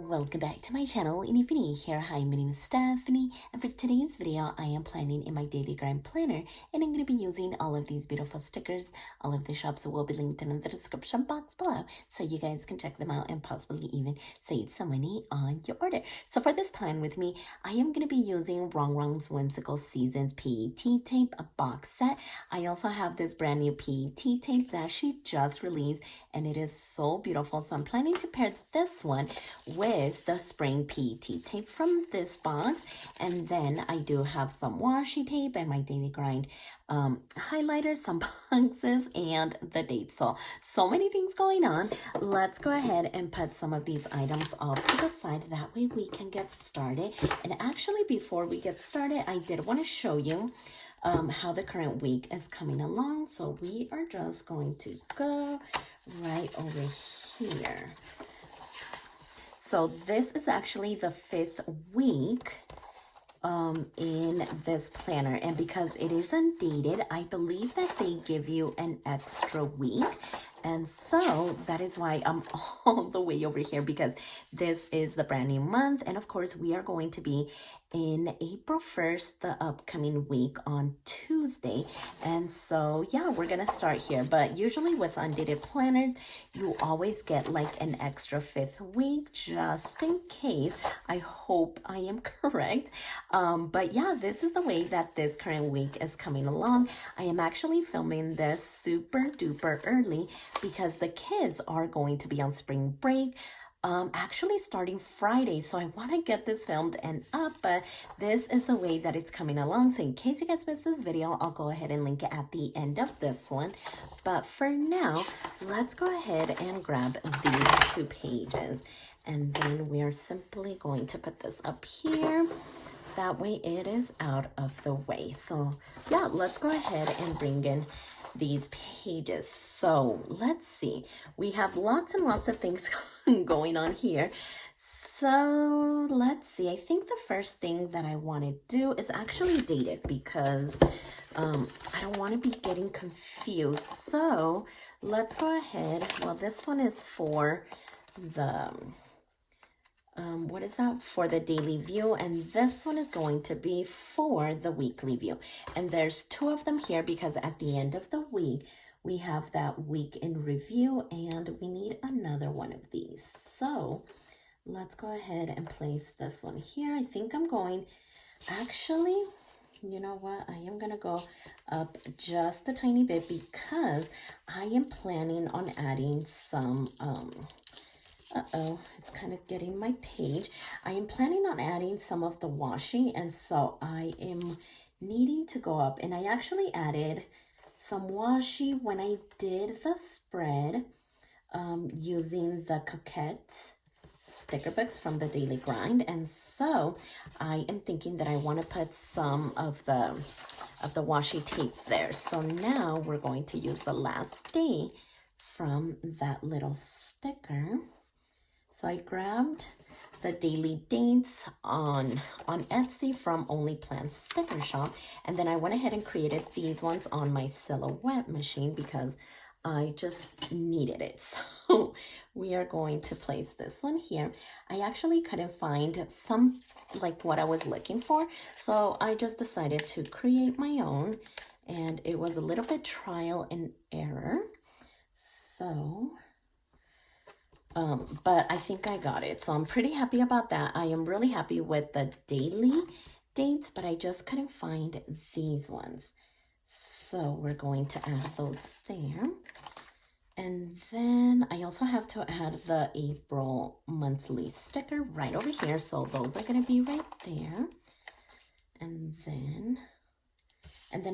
Welcome back to my channel, and if you're new here, hi, my name is Stephany, and for today's video, I am planning in my daily grind planner, and I'm going to be using all of these beautiful stickers. All of the shops will be linked in the description box below, so you guys can check them out and possibly even save some money on your order. So for this plan with me, I am going to be using Ron's Whimsical Seasons PET tape, a box set. I also have this brand new PET tape that she just released, and it is so beautiful, so I'm planning to pair this one with the spring PET tape from this box. And then I do have some washi tape and my daily grind highlighters, some boxes, and the dates. So many things going on. Let's go ahead and put some of these items off to the side. That way we can get started. And actually, before we get started, I did want to show you how the current week is coming along. So we are just going to go right over here. So this is actually the 5th week in this planner, and because it isn't dated, I believe that they give you an extra week, and so that is why I'm all the way over here, because this is the brand new month, and of course we are going to be in April 1st, the upcoming week on Tuesday. And so yeah, we're gonna start here. But usually with undated planners, you always get like an extra 5th week just in case. I hope I am correct. But yeah, this is the way that this current week is coming along. I am actually filming this super duper early because the kids are going to be on spring break. Actually starting Friday, so I want to get this filmed and up, but this is the way that it's coming along. So in case you guys missed this video, I'll go ahead and link it at the end of this one. But for now, let's go ahead and grab these 2 pages, and then we are simply going to put this up here. That way it is out of the way. So yeah, let's go ahead and bring in these pages. So let's see, we have lots and lots of things going on here. So let's see, I think the first thing that I want to do is actually date it, because I don't want to be getting confused. So let's go ahead. Well, this one is for the what is that, for the daily view, and this one is going to be for the weekly view. And there's 2 of them here because at the end of the week we have that week in review, and we need another one of these. So let's go ahead and place this one here. I think I'm going, actually, you know what, I am gonna go up just a tiny bit because I am planning on adding some it's kind of getting my page. I am planning on adding some of the washi, and so I am needing to go up, and I actually added some washi when I did the spread using the Coquette sticker books from the Daily Grind. And so I am thinking that I want to put some of the washi tape there. So now we're going to use the last day from that little sticker. So I grabbed the daily dates on Etsy from Only Plants Sticker Shop, and then I went ahead and created these ones on my silhouette machine because I just needed it. So we are going to place this one here. I actually couldn't find some like what I was looking for, so I just decided to create my own, and it was a little bit trial and error. So but I think I got it. So I'm pretty happy about that. I am really happy with the daily dates, but I just couldn't find these ones. So we're going to add those there. And then I also have to add the April monthly sticker right over here. So those are going to be right there. And then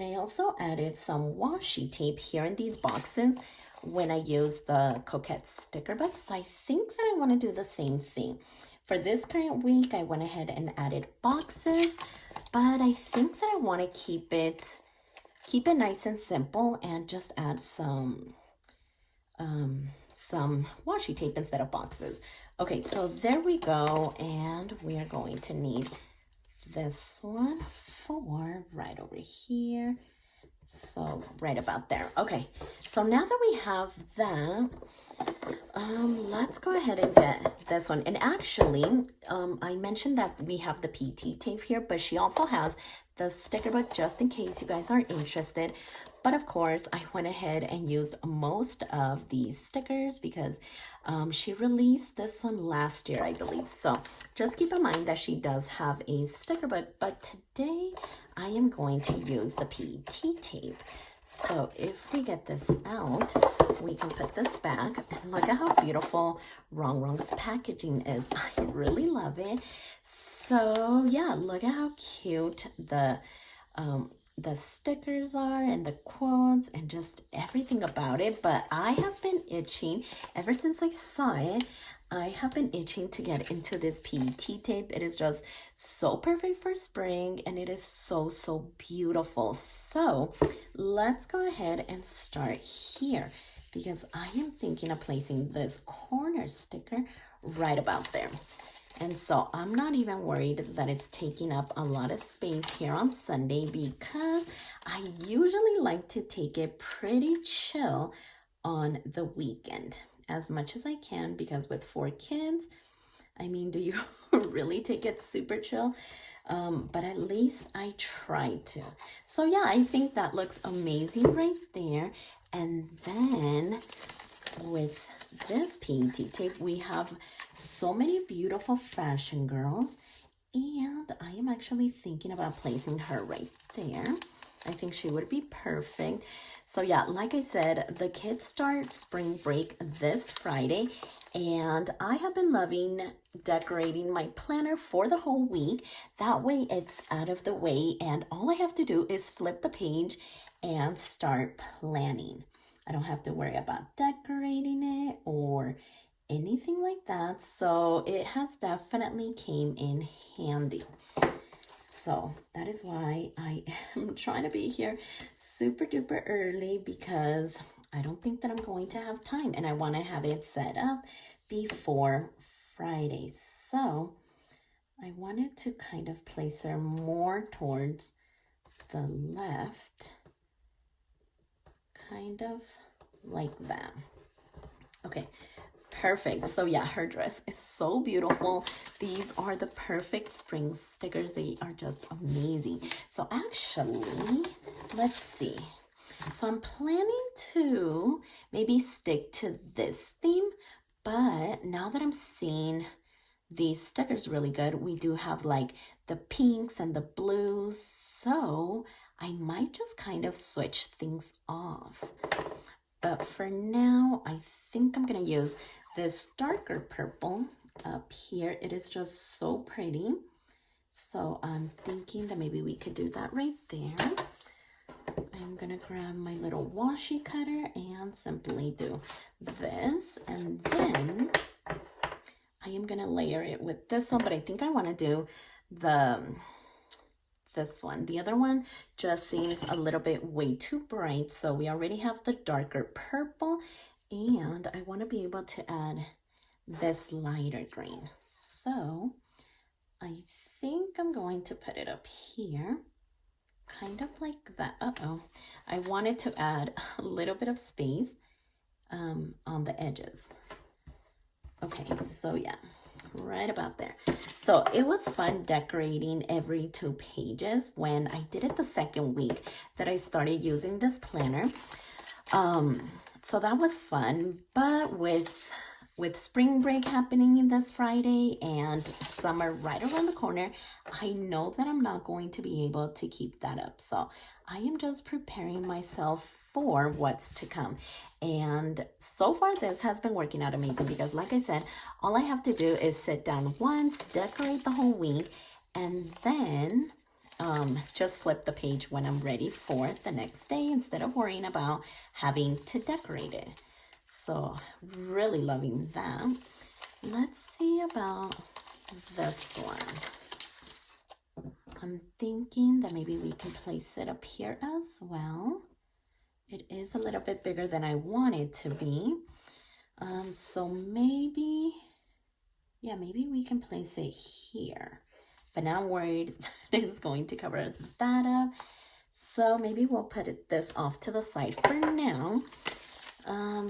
I also added some washi tape here in these boxes when I use the Coquette sticker books. So I think that I want to do the same thing. For this current week, I went ahead and added boxes, but I think that I want to keep it nice and simple and just add some washi tape instead of boxes. Okay, so there we go, and we are going to need this one for right over here. So right about there. Okay, so now that we have that, let's go ahead and get this one. And actually, I mentioned that we have the PT tape here, but she also has the sticker book just in case you guys are interested. But of course, I went ahead and used most of these stickers because she released this one last year, I believe. So just keep in mind that she does have a sticker book, but today I am going to use the PT tape. So if we get this out, we can put this back. And look at how beautiful Wrong's packaging is. I really love it. So yeah, look at how cute the stickers are and the quotes and just everything about it. But I have been itching ever since I saw it. I have been itching to get into this PET tape. It is just so perfect for spring and it is so beautiful. So let's go ahead and start here because I am thinking of placing this corner sticker right about there. And so I'm not even worried that it's taking up a lot of space here on Sunday because I usually like to take it pretty chill on the weekend as much as I can, because with 4 kids, I mean, do you really take it super chill? But at least I try to. So yeah, I think that looks amazing right there. And then with this PET tape, we have so many beautiful fashion girls, and I am actually thinking about placing her right there. I think she would be perfect. So yeah, like I said, the kids start spring break this Friday, and I have been loving decorating my planner for the whole week. That way it's out of the way, and all I have to do is flip the page and start planning. I don't have to worry about decorating it or anything like that. So it has definitely came in handy. So that is why I am trying to be here super duper early, because I don't think that I'm going to have time and I want to have it set up before Friday. So I wanted to kind of place her more towards the left, kind of like that. Okay. Perfect. So yeah, her dress is so beautiful. These are the perfect spring stickers. They are just amazing. So actually, let's see. So I'm planning to maybe stick to this theme, but now that I'm seeing these stickers really good, we do have like the pinks and the blues. So I might just kind of switch things off. But for now, I think I'm going to use this darker purple up here. It is just so pretty. So I'm thinking that maybe we could do that right there. I'm going to grab my little washi cutter and simply do this. And then I am going to layer it with this one, but I think I want to do this one. The other one just seems a little bit way too bright. So we already have the darker purple, and I want to be able to add this lighter green. So I think I'm going to put it up here, kind of like that. I wanted to add a little bit of space on the edges. Okay, so yeah, right about there. So it was fun decorating every 2 pages when I did it the second week that I started using this planner. So that was fun, but with spring break happening this Friday and summer right around the corner, I know that I'm not going to be able to keep that up. So I am just preparing myself for what's to come. And so far this has been working out amazing because, like I said, all I have to do is sit down once, decorate the whole week, and then just flip the page when I'm ready for the next day instead of worrying about having to decorate it. So really loving that. Let's see about this one. I'm thinking that maybe we can place it up here as well. It is a little bit bigger than I want it to be. So maybe we can place it here. But now I'm worried that it's going to cover that up. So maybe we'll put this off to the side for now.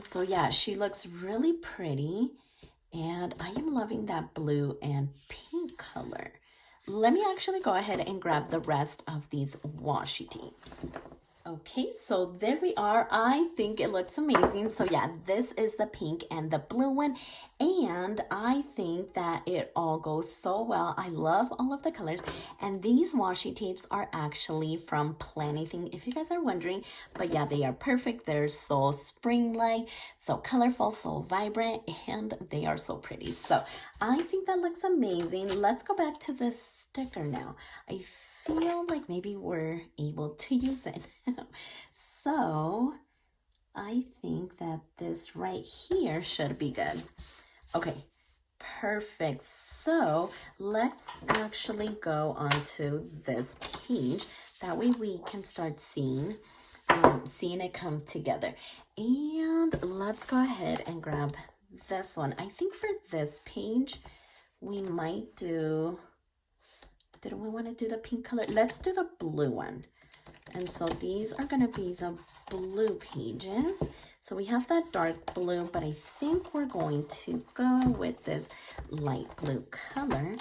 So yeah, she looks really pretty. And I am loving that blue and pink color. Let me actually go ahead and grab the rest of these washi tapes. Okay, so there we are. I think it looks amazing. So yeah, this is the pink and the blue one. And I think that it all goes so well. I love all of the colors. And these washi tapes are actually from Planything, if you guys are wondering. But yeah, they are perfect. They're so spring-like, so colorful, so vibrant, and they are so pretty. So I think that looks amazing. Let's go back to this sticker now. I feel like maybe we're able to use it. So I think that this right here should be good. Okay, perfect. So let's actually go onto this page. That way we can start seeing it come together. And let's go ahead and grab this one. I think for this page, we might do... Didn't we want to do the pink color? Let's do the blue one. And so these are going to be the blue pages. So we have that dark blue, but I think we're going to go with this light blue color.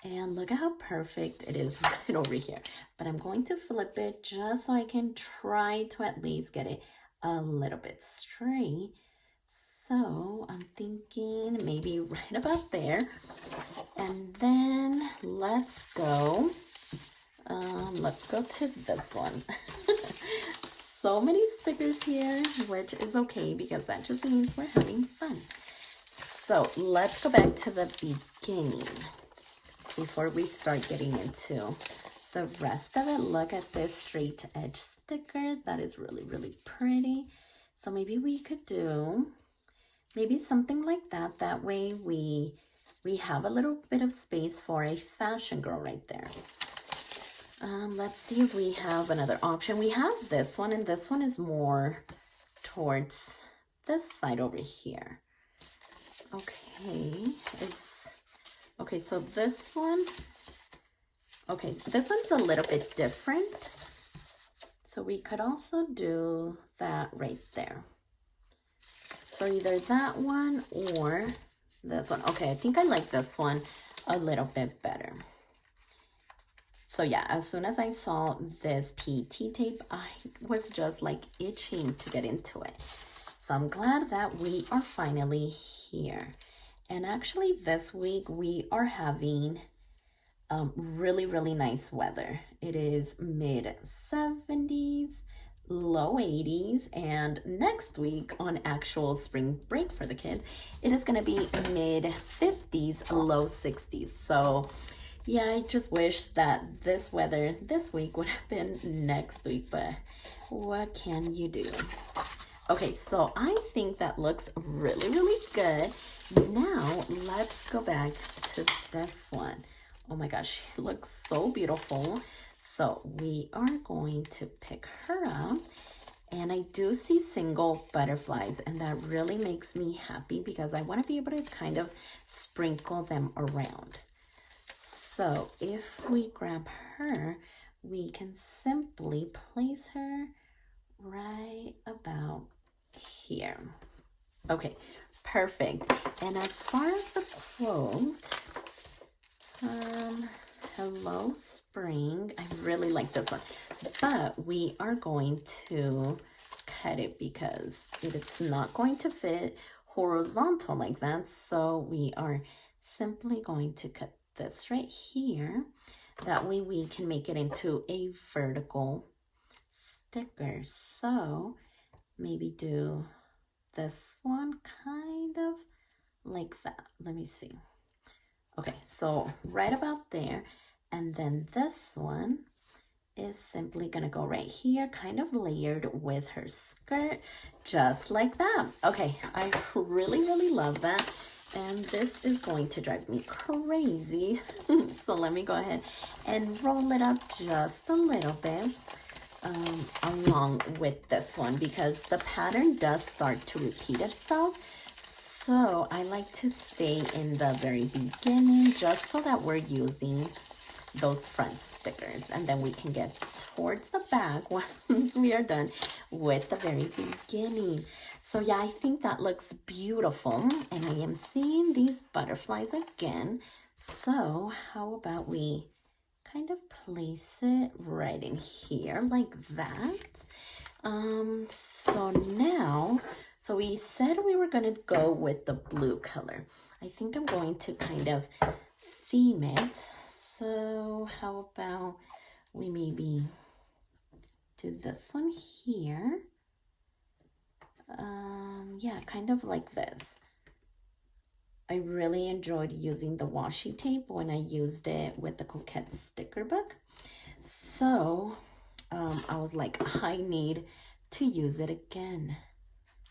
And look at how perfect it is right over here. But I'm going to flip it just so I can try to at least get it a little bit straight. So I'm thinking maybe right about there. And then let's go to this one. So many stickers here, which is okay because that just means we're having fun. So let's go back to the beginning before we start getting into the rest of it. Look at this straight edge sticker. That is really, really pretty. So maybe we could do maybe something like that. That way we have a little bit of space for a fashion girl right there. Let's see if we have another option. We have this one, and this one is more towards this side over here. Okay, so this one, this one's a little bit different. So we could also do that right there. So either that one or this one. Okay, I think I like this one a little bit better. So yeah, as soon as I saw this PT tape, I was just like itching to get into it. So I'm glad that we are finally here. And actually this week we are having really, really nice weather. It is mid 70s, low 80s, and next week on actual spring break for the kids, it is going to be mid 50s, low 60s. So yeah, I just wish that this weather this week would have been next week, but what can you do? Okay, so I think that looks really, really good. Now let's go back to this one. Oh my gosh, she looks so beautiful. So we are going to pick her up. And I do see single butterflies, and that really makes me happy because I want to be able to kind of sprinkle them around. So if we grab her, we can simply place her right about here. Okay, perfect. And as far as the quote, hello spring, I really like this one, but we are going to cut it because it's not going to fit horizontal like that. So we are simply going to cut this right here. That way we can make it into a vertical sticker. So maybe do this one kind of like that. Let me see. Okay, so right about there. And then this one is simply gonna go right here, kind of layered with her skirt, just like that. Okay, I really, really love that. And this is going to drive me crazy. So let me go ahead and roll it up just a little bit along with this one, because the pattern does start to repeat itself. So I like to stay in the very beginning just so that we're using those front stickers, and then we can get towards the back once we are done with the very beginning. So yeah, I think that looks beautiful, and I am seeing these butterflies again. So how about we kind of place it right in here like that. So now, so we said we were going to go with the blue color. I think I'm going to kind of theme it. So how about we maybe do this one here? Yeah, kind of like this. I really enjoyed using the washi tape when I used it with the Coquette sticker book. So I was like, I need to use it again.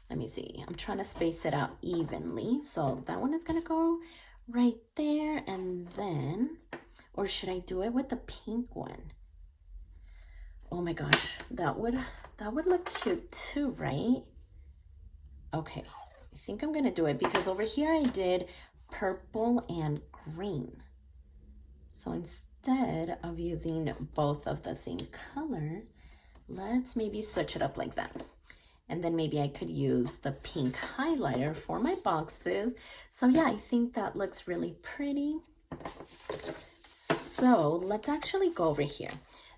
Let me see. I'm trying to space it out evenly. So that one is going to go right there. And then, or should I do it with the pink one? Oh my gosh, that would look cute too, right? Okay, I think I'm going to do it because over here I did purple and green. So instead of using both of the same colors, let's maybe switch it up like that. And then maybe I could use the pink highlighter for my boxes. So yeah, I think that looks really pretty. So let's actually go over here.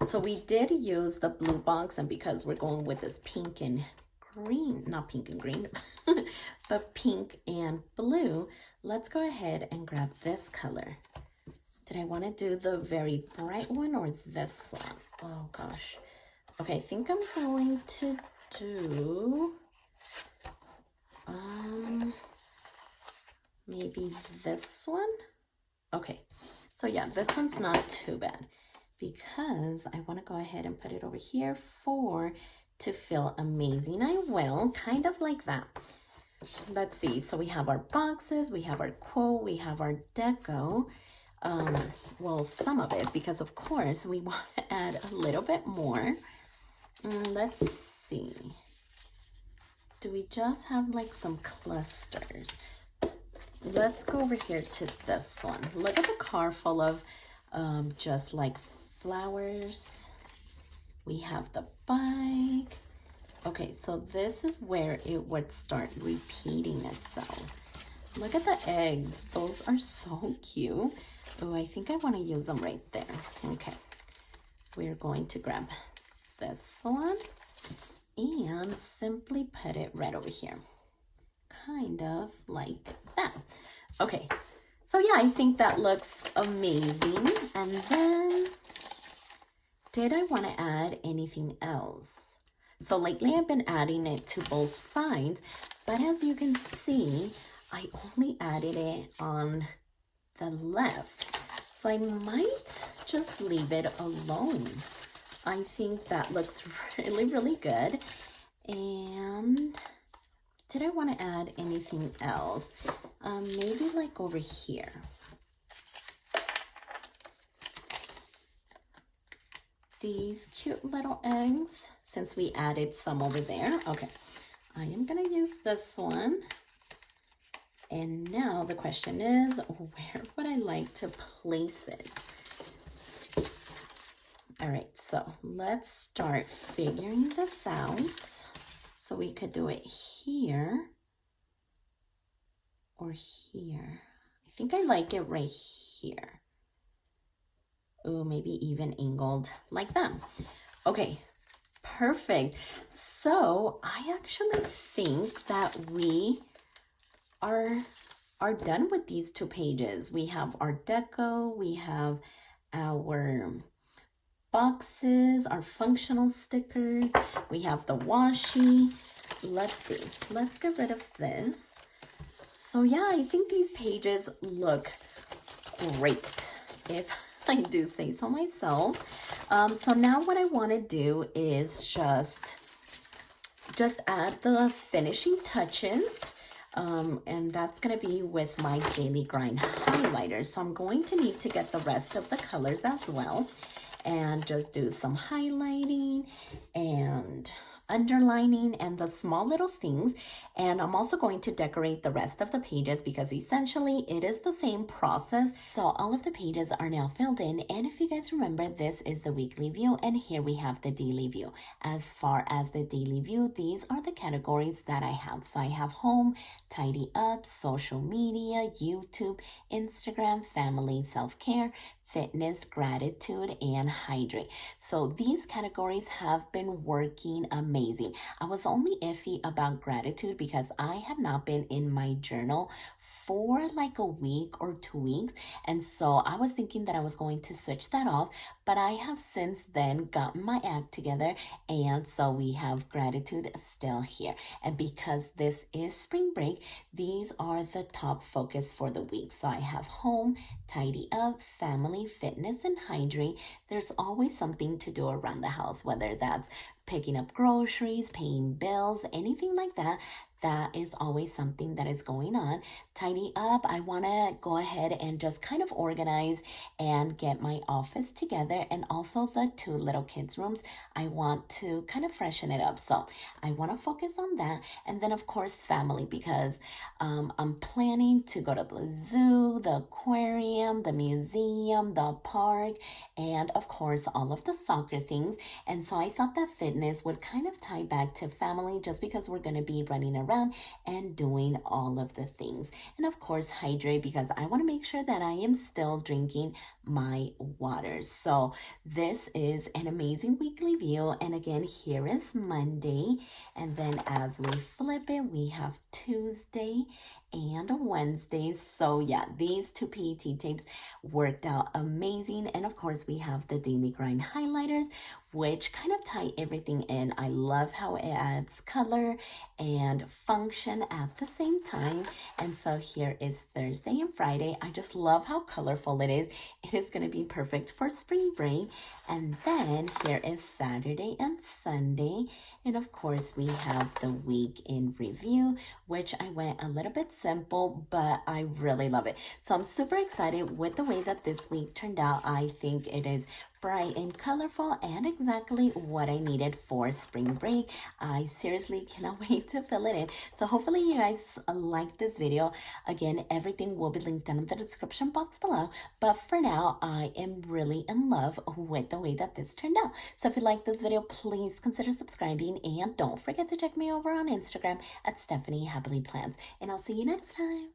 So we did use the blue box, and because we're going with this pink and green, not pink and green, but pink and blue, let's go ahead and grab this color. Did I want to do the very bright one or this one? Oh gosh. Okay, I think I'm going to do maybe this one. Okay, so yeah, this one's not too bad because I want to go ahead and put it over here for to feel amazing. I will, kind of like that. Let's see. So we have our boxes, we have our quote, we have our deco. Well, some of it, because of course we want to add a little bit more. Let's see. Do we just have like some clusters? Let's go over here to this one. Look at the car full of just like flowers. We have the bike. Okay, so this is where it would start repeating itself. Look at the eggs. Those are so cute. Oh, I think I want to use them right there. Okay, we're going to grab this one and simply put it right over here. Kind of like that. Okay, so yeah, I think that looks amazing. And then, did I want to add anything else? So lately I've been adding it to both sides, but as you can see, I only added it on the left. So I might just leave it alone. I think that looks really, really good. And did I want to add anything else? Maybe like over here. These cute little eggs, since we added some over there. Okay, I am gonna use this one. And now the question is, where would I like to place it? All right, so let's start figuring this out. So we could do it here or here. I think I like it right here. Oh, maybe even angled like that. Okay, perfect. So I actually think that we are done with these 2 pages. We have our deco, we have our boxes, our functional stickers, we have the washi. Let's see, let's get rid of this. So yeah, I think these pages look great, if I do say so myself. So now what I want to do is just add the finishing touches. And that's going to be with my Daily Grind highlighter. So I'm going to need to get the rest of the colors as well and just do some highlighting and underlining and the small little things. And I'm also going to decorate the rest of the pages because essentially it is the same process. So all of the pages are now filled in. And if you guys remember, this is the weekly view and here we have the daily view. As far as the daily view, these are the categories that I have. So I have home, tidy up, social media, YouTube, Instagram, family, self-care, fitness, gratitude, and hydrate. So these categories have been working amazing. I was only iffy about gratitude because I had not been in my journal for like a week or 2 weeks. And so I was thinking that I was going to switch that off, but I have since then gotten my act together. And so we have gratitude still here. And because this is spring break, these are the top focus for the week. So I have home, tidy up, family, fitness, and hydrate. There's always something to do around the house, whether that's picking up groceries, paying bills, anything like that. That is always something that is going on. Tidy up, I want to go ahead and just kind of organize and get my office together, and also the 2 little kids' rooms. I want to kind of freshen it up. So I want to focus on that. And then, of course, family, because I'm planning to go to the zoo, the aquarium, the museum, the park, and of course, all of the soccer things. And so I thought that fitness would kind of tie back to family just because we're going to be running around and doing all of the things. And of course, hydrate, because I want to make sure that I am still drinking my water. So this is an amazing weekly view. And again, here is Monday. And then as we flip it, we have Tuesday and Wednesday. So yeah, these 2 PET tapes worked out amazing. And of course, we have the daily grind highlighters, which kind of tie everything in. I love how it adds color and function at the same time. And so here is Thursday and Friday. I just love how colorful it is. It is going to be perfect for spring break. And then here is Saturday and Sunday. And of course, we have the week in review, which I went a little bit simple, but I really love it. So I'm super excited with the way that this week turned out. I think it is bright and colorful and exactly what I needed for spring break. I seriously cannot wait to fill it in. So hopefully you guys like this video. Again, everything will be linked down in the description box below. But for now, I am really in love with the way that this turned out. So if you like this video, please consider subscribing and don't forget to check me over on Instagram at stephanyhappilyplans. And I'll see you next time.